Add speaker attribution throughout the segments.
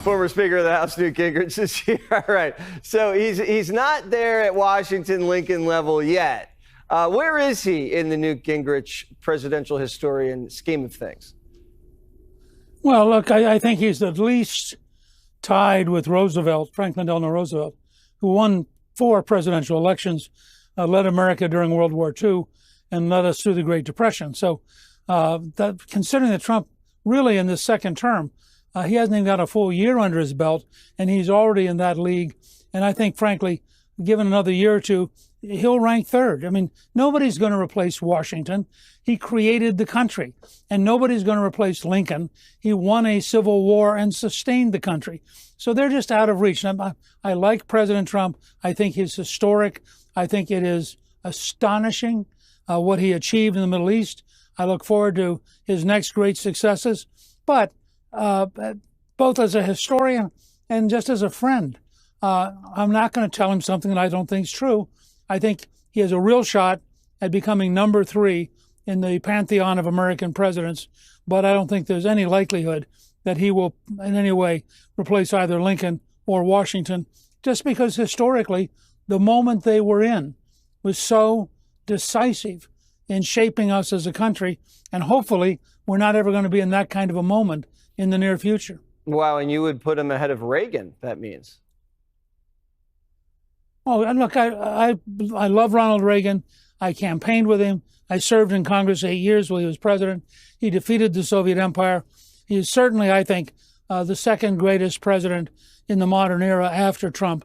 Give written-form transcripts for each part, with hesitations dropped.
Speaker 1: Former Speaker of the House, Newt Gingrich, is here. All right. So he's not there at Washington Lincoln level yet. Where is he in the Newt Gingrich presidential historian scheme of things?
Speaker 2: Well, look, I think he's at least tied with Roosevelt, Franklin Delano Roosevelt, who won 4 presidential elections, led America during World War II, and led us through the Great Depression. So considering that Trump really in this second term, he hasn't even got a full year under his belt, and he's already in that league. And I think, frankly, given another year or two, he'll rank third. I mean, nobody's going to replace Washington. He created the country, and nobody's going to replace Lincoln. He won a civil war and sustained the country. So they're just out of reach. And I like President Trump. I think he's historic. I think it is astonishing what he achieved in the Middle East. I look forward to his next great successes. But both as a historian and just as a friend, I'm not going to tell him something that I don't think is true. I think he has a real shot at becoming number 3 in the pantheon of American presidents, but I don't think there's any likelihood that he will in any way replace either Lincoln or Washington, just because historically the moment they were in was so decisive in shaping us as a country, and hopefully we're not ever going to be in that kind of a moment in the near future.
Speaker 1: Wow, and you would put him ahead of Reagan, that means.
Speaker 2: Oh, and look, I love Ronald Reagan. I campaigned with him. I served in Congress 8 years while he was president. He defeated the Soviet Empire. He is certainly, I think, the second greatest president in the modern era after Trump.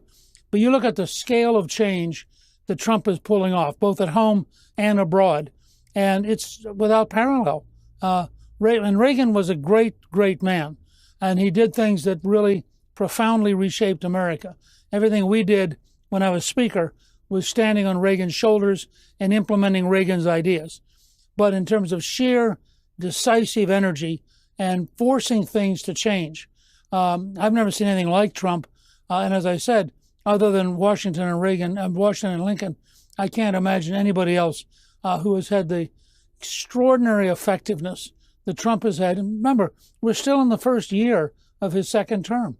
Speaker 2: But you look at the scale of change that Trump is pulling off, both at home and abroad, and it's without parallel. And Reagan was a great, great man, and he did things that really profoundly reshaped America. Everything we did when I was Speaker was standing on Reagan's shoulders and implementing Reagan's ideas. But in terms of sheer decisive energy and forcing things to change, I've never seen anything like Trump. And as I said, other than Washington and Lincoln, I can't imagine anybody else who has had the extraordinary effectiveness that Trump has had. And remember, we're still in the first year of his second term.